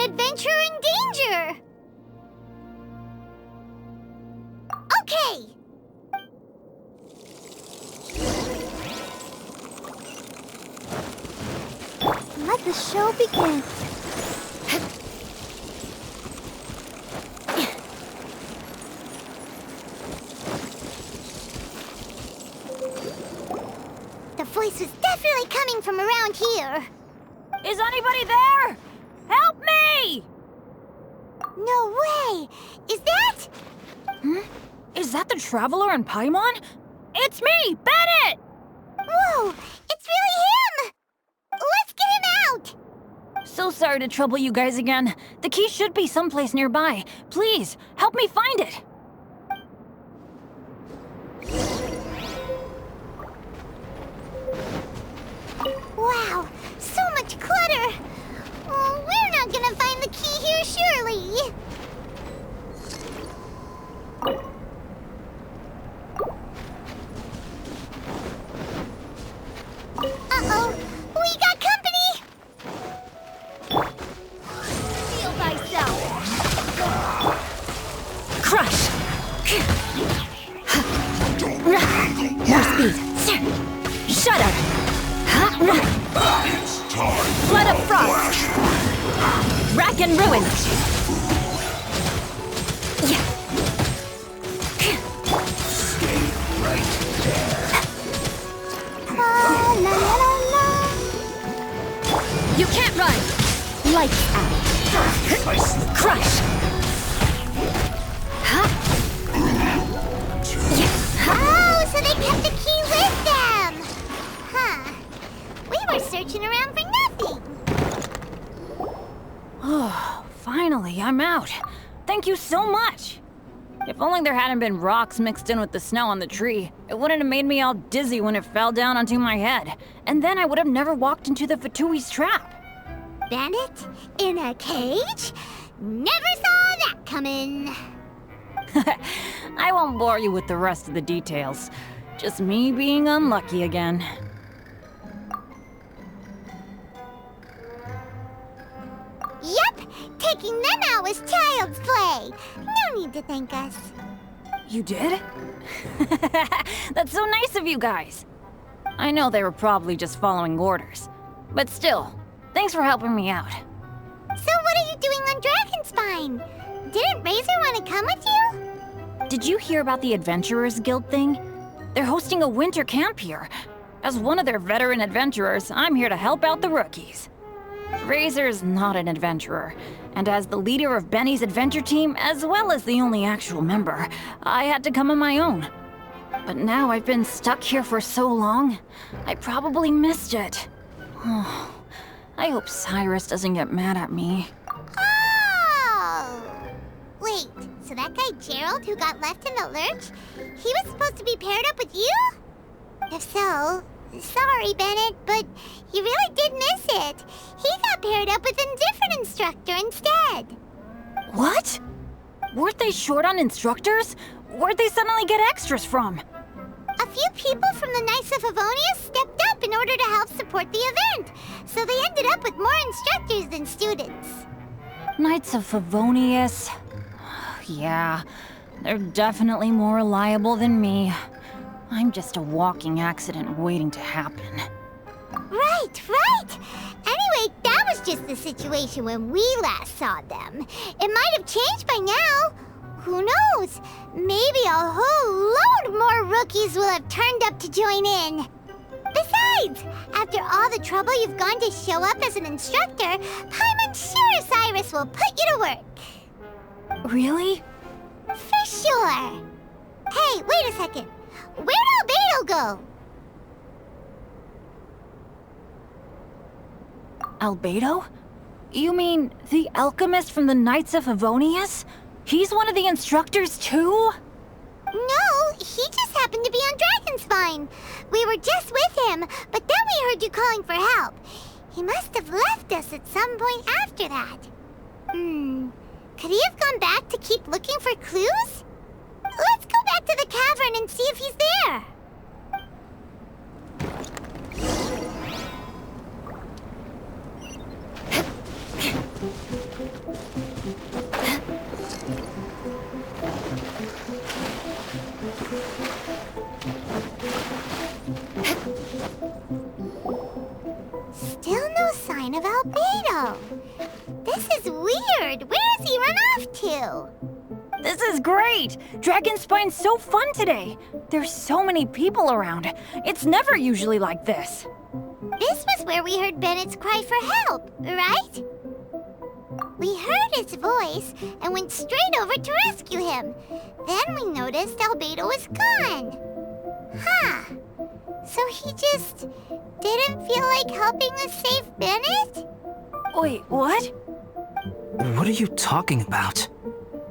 adventurer in danger! Okay! Let the show begin. The voice was definitely coming from around here. Is anybody there? Help me! No way! Is that? Is that the Traveler in Paimon? It's me, Bennett! Whoa! It's really him! Let's get him out! So sorry to trouble you guys again. The key should be someplace nearby. Please, help me find it. Wow, so much clutter! Oh, we're not gonna find the key here, surely! Uh-oh, we got company! Feel thyself! Crush! More speed! Shudder! Flood of frost! Rack and ruin! La la la la! You can't run! Lights out! Crush! Oh, so they kept the key with them! Huh. We were searching around for nothing. Oh, finally, I'm out. Thank you so much. If only there hadn't been rocks mixed in with the snow on the tree, it wouldn't have made me all dizzy when it fell down onto my head. And then I would have never walked into the Fatui's trap. Bandit? In a cage? Never saw that coming. I won't bore you with the rest of the details. Just me being unlucky again. Yep, taking them out was child's play. No need to thank us. You did? That's so nice of you guys. I know they were probably just following orders. But still, thanks for helping me out. So what are you doing on Dragonspine? Didn't Razor want to come with you? Did you hear about the Adventurers Guild thing? They're hosting a winter camp here. As one of their veteran adventurers, I'm here to help out the rookies. Razor's not an adventurer, and as the leader of Benny's adventure team, as well as the only actual member, I had to come on my own. But now I've been stuck here for so long, I probably missed it. Oh, I hope Cyrus doesn't get mad at me. Oh! Wait, so that guy Gerald who got left in the lurch, he was supposed to be paired up with you? If so, sorry, Bennett, but you really did miss it. He got paired up with a different instructor instead. What? Weren't they short on instructors? Where'd they suddenly get extras from? A few people from the Knights of Avonia stepped up in order to help support the event, so they ended up with more instructors than students. Knights of Favonius. Yeah, they're definitely more reliable than me. I'm just a walking accident waiting to happen. Right, right! Anyway, that was just the situation when we last saw them. It might have changed by now. Who knows? Maybe a whole load more rookies will have turned up to join in. Besides, after all the trouble you've gone to show up as an instructor, Paimon's sure Cyrus will put you to work. Really? For sure. Hey, wait a second. Where'd Alberto go? Albedo? You mean the alchemist from the Knights of Favonius? He's one of the instructors too? No, he just happened to be on Dragonspine. We were just with him, but then we heard you calling for help. He must have left us at some point after that. Could he have gone back to keep looking for clues? Let's go back to the cavern and see if he's there. This is great! Dragonspine's so fun today! There's so many people around. It's never usually like this. This was where we heard Bennett's cry for help, right? We heard his voice and went straight over to rescue him. Then we noticed Alberto was gone. Huh. So he just didn't feel like helping us save Bennett? Wait, what? What are you talking about?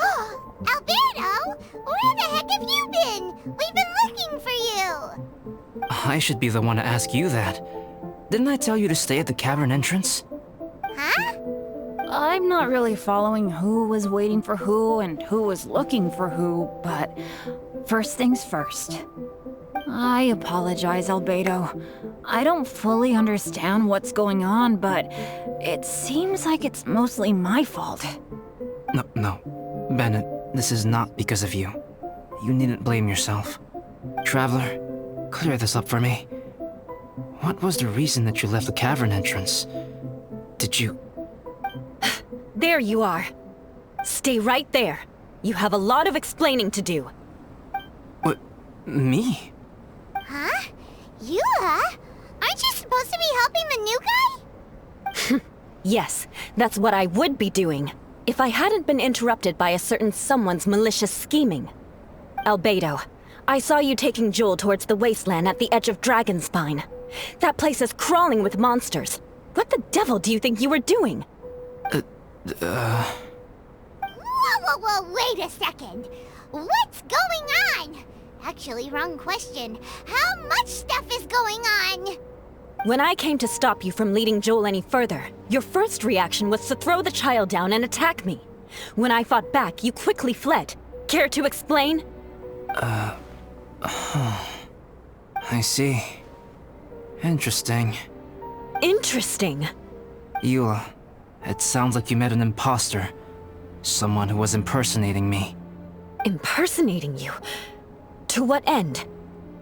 Oh, Alberto! Where the heck have you been? We've been looking for you! I should be the one to ask you that. Didn't I tell you to stay at the cavern entrance? Huh? I'm not really following who was waiting for who and who was looking for who, but first things first. I apologize, Alberto. I don't fully understand what's going on, but it seems like it's mostly my fault. No. Bennett, this is not because of you. You needn't blame yourself. Traveler, clear this up for me. What was the reason that you left the cavern entrance? Did you... There you are. Stay right there. You have a lot of explaining to do. What? Me? Huh? Eula? Aren't you supposed to be helping the new guy? Yes, that's what I would be doing, if I hadn't been interrupted by a certain someone's malicious scheming. Alberto, I saw you taking Joel towards the wasteland at the edge of Dragonspine. That place is crawling with monsters. What the devil do you think you were doing? Whoa, wait a second. What's going on? Actually, wrong question. How much stuff is going on? When I came to stop you from leading Joel any further, your first reaction was to throw the child down and attack me. When I fought back, you quickly fled. Care to explain? I see. Interesting. Interesting. Eula, it sounds like you met an imposter. Someone who was impersonating me. Impersonating you? To what end?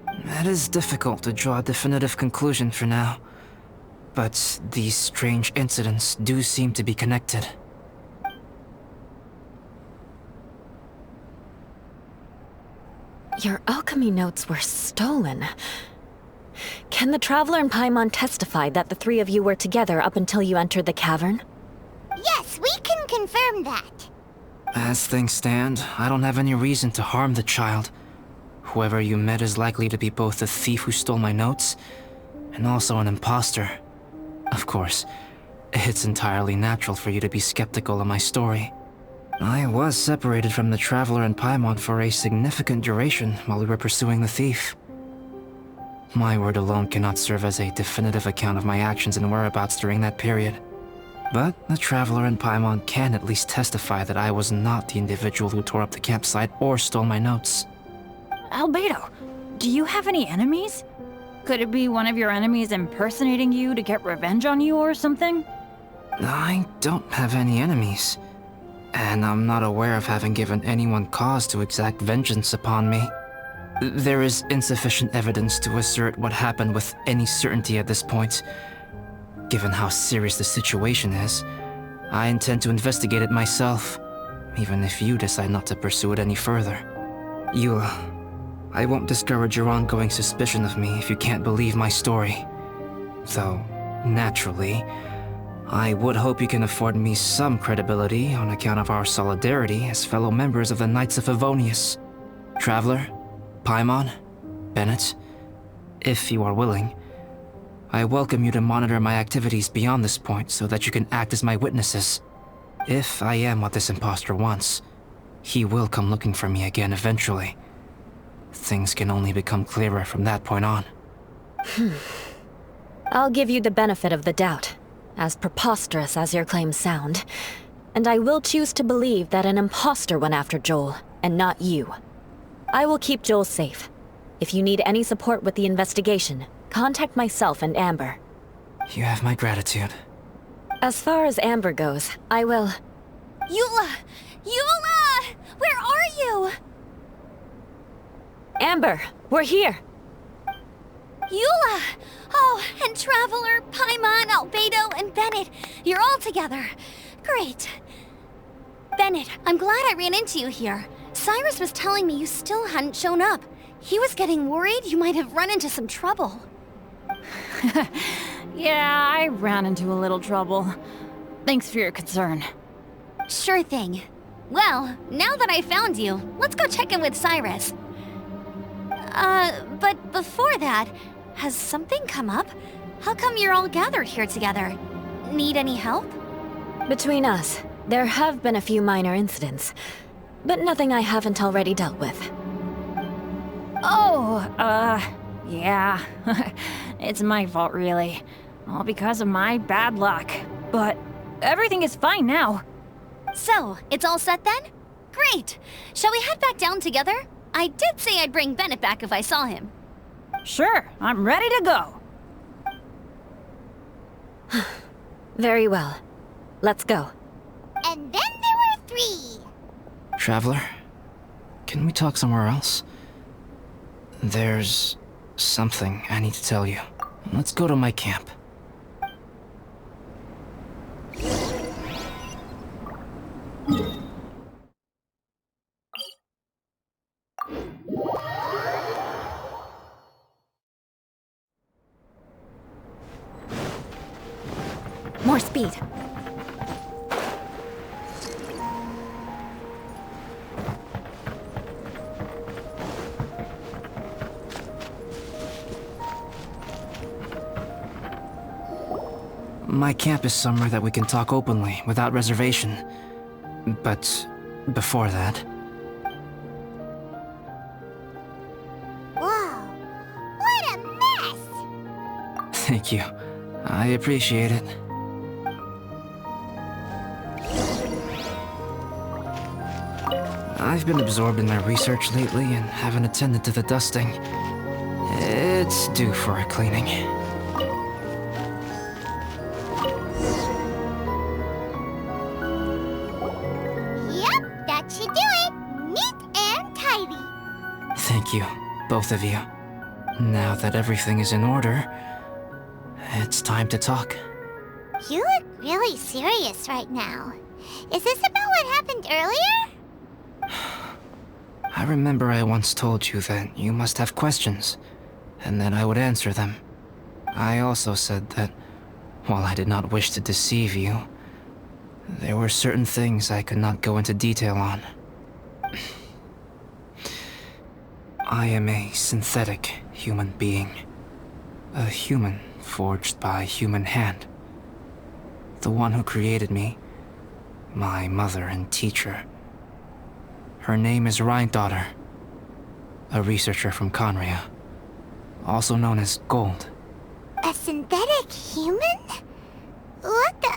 It is difficult to draw a definitive conclusion for now. But these strange incidents do seem to be connected. Your alchemy notes were stolen. Can the Traveler and Paimon testify that the three of you were together up until you entered the cavern? Yes, we can confirm that. As things stand, I don't have any reason to harm the child. Whoever you met is likely to be both the thief who stole my notes, and also an imposter. Of course, it's entirely natural for you to be skeptical of my story. I was separated from the Traveler and Paimon for a significant duration while we were pursuing the thief. My word alone cannot serve as a definitive account of my actions and whereabouts during that period. But the Traveler and Paimon can at least testify that I was not the individual who tore up the campsite or stole my notes. Alberto, do you have any enemies? Could it be one of your enemies impersonating you to get revenge on you or something? I don't have any enemies. And I'm not aware of having given anyone cause to exact vengeance upon me. There is insufficient evidence to assert what happened with any certainty at this point. Given how serious the situation is, I intend to investigate it myself, even if you decide not to pursue it any further. Eula, I won't discourage your ongoing suspicion of me if you can't believe my story. Though, naturally, I would hope you can afford me some credibility on account of our solidarity as fellow members of the Knights of Favonius. Traveler, Paimon, Bennett, if you are willing, I welcome you to monitor my activities beyond this point so that you can act as my witnesses. If I am what this imposter wants, he will come looking for me again eventually. Things can only become clearer from that point on. I'll give you the benefit of the doubt, as preposterous as your claims sound. And I will choose to believe that an imposter went after Joel, and not you. I will keep Joel safe. If you need any support with the investigation, contact myself and Amber. You have my gratitude. As far as Amber goes, I will... Eula! Eula! Where are you? Amber, we're here! Eula! Oh, and Traveler, Paimon, Alberto, and Bennett. You're all together. Great. Bennett, I'm glad I ran into you here. Cyrus was telling me you still hadn't shown up. He was getting worried you might have run into some trouble. Yeah, I ran into a little trouble. Thanks for your concern. Sure thing. Well, now that I found you, let's go check in with Cyrus. But before that, has something come up? How come you're all gathered here together? Need any help? Between us, there have been a few minor incidents, but nothing I haven't already dealt with. Oh, yeah. It's my fault, really. All because of my bad luck. But everything is fine now. So, it's all set then? Great! Shall we head back down together? I did say I'd bring Bennett back if I saw him. Sure, I'm ready to go. Very well. Let's go. And then there were 3. Traveler, can we talk somewhere else? There's something I need to tell you. Let's go to my camp. More speed. My camp is somewhere that we can talk openly, without reservation. But before that... Whoa, what a mess! Thank you. I appreciate it. I've been absorbed in my research lately and haven't attended to the dusting. It's due for a cleaning. Yep, that should do it. Neat and tidy. Thank you, both of you. Now that everything is in order, it's time to talk. You look really serious right now. Is this about what happened earlier? I remember I once told you that you must have questions, and that I would answer them. I also said that, while I did not wish to deceive you, there were certain things I could not go into detail on. I am a synthetic human being. A human forged by human hand. The one who created me, my mother and teacher. Her name is Rhine-daughter, a researcher from Conria, also known as Gold. A synthetic human? What the...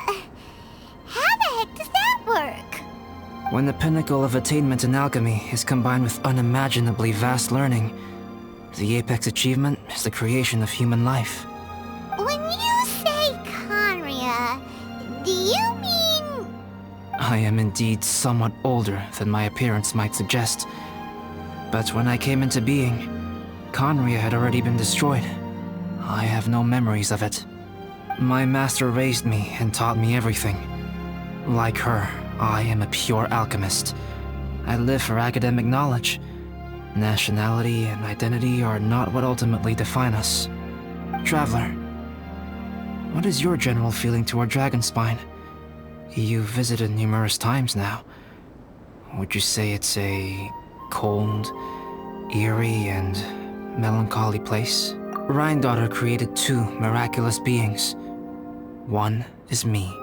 How the heck does that work? When the pinnacle of attainment in alchemy is combined with unimaginably vast learning, the apex achievement is the creation of human life. When you say Conria, do you mean... I am indeed somewhat older than my appearance might suggest. But when I came into being, Conria had already been destroyed. I have no memories of it. My master raised me and taught me everything. Like her, I am a pure alchemist. I live for academic knowledge. Nationality and identity are not what ultimately define us. Traveler, what is your general feeling toward Dragonspine? You've visited numerous times now. Would you say it's a cold, eerie, and melancholy place? Rhine-daughter created 2 miraculous beings. One is me,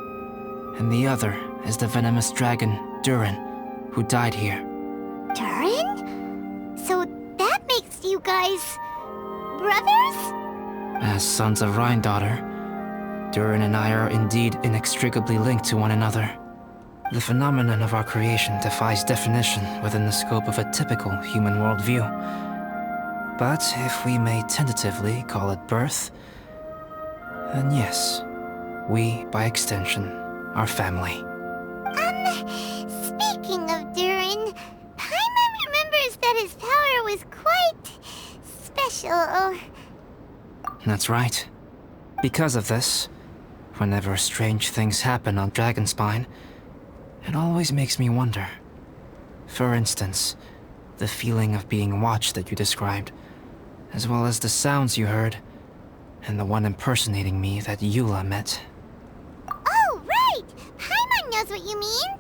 and the other is the venomous dragon, Durin, who died here. Durin? So that makes you guys... brothers? As sons of Rhine-daughter, Durin and I are indeed inextricably linked to one another. The phenomenon of our creation defies definition within the scope of a typical human worldview. But if we may tentatively call it birth, then yes, we, by extension, are family. Speaking of Durin, Paimon remembers that his power was quite... special. That's right. Because of this, whenever strange things happen on Dragonspine, It always makes me wonder. For instance, the feeling of being watched that you described, as well as the sounds you heard, and the one impersonating me that Eula met. Oh, right! Paimon knows what you mean.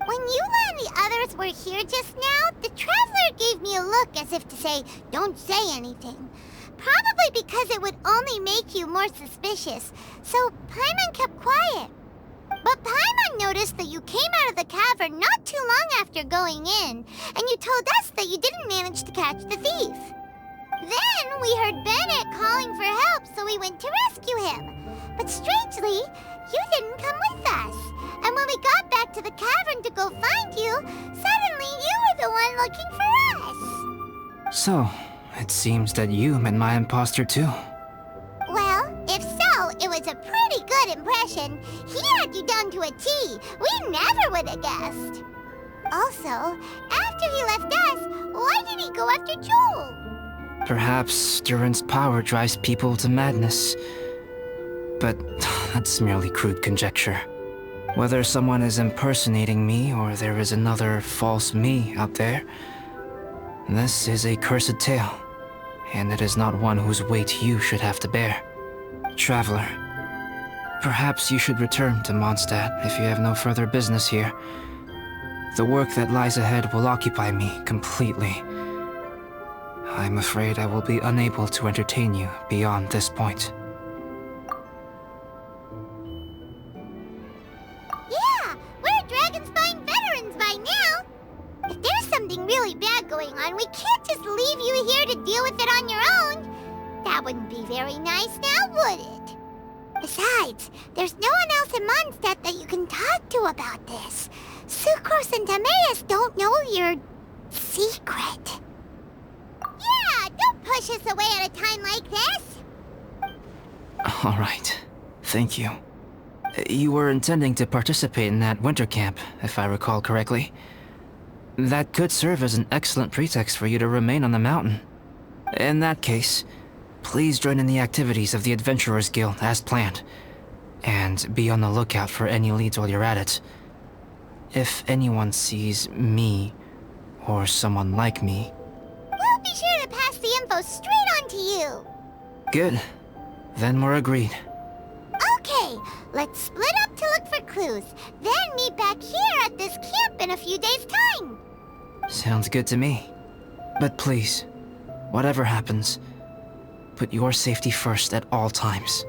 When Eula and the others were here just now, the Traveler gave me a look as if to say, don't say anything. Probably because it would only make you more suspicious, so Paimon kept quiet. But Paimon noticed that you came out of the cavern not too long after going in, and you told us that you didn't manage to catch the thief. Then we heard Bennett calling for help, so we went to rescue him. But strangely, you didn't come with us. And when we got back to the cavern to go find you, suddenly you were the one looking for us. So, it seems that you met my imposter too. Well, if so, it was a pretty good impression. He had you down to a T. We never would have guessed. Also, after he left us, why did he go after Joel? Perhaps Duran's power drives people to madness. But that's merely crude conjecture. Whether someone is impersonating me or there is another false me out there, this is a cursed tale, and it is not one whose weight you should have to bear. Traveler, perhaps you should return to Mondstadt if you have no further business here. The work that lies ahead will occupy me completely. I'm afraid I will be unable to entertain you beyond this point. Yeah, we're Dragonspine veterans by now. If there's something really bad going on, we can't just leave you here to deal with it on your own. That wouldn't be very nice now, would it? Besides, there's no one else in Mondstadt that you can talk to about this. Sucrose and Timaeus don't know your secret. Yeah, don't push us away at a time like this. All right. Thank you. You were intending to participate in that winter camp, if I recall correctly. That could serve as an excellent pretext for you to remain on the mountain. In that case, please join in the activities of the Adventurers Guild as planned. And be on the lookout for any leads while you're at it. If anyone sees me, or someone like me... We'll be sure to pass the info straight on to you. Good. Then we're agreed. Okay, let's split up to look for clues, then meet back here at this camp in a few days' time. Sounds good to me. But please, whatever happens, put your safety first at all times.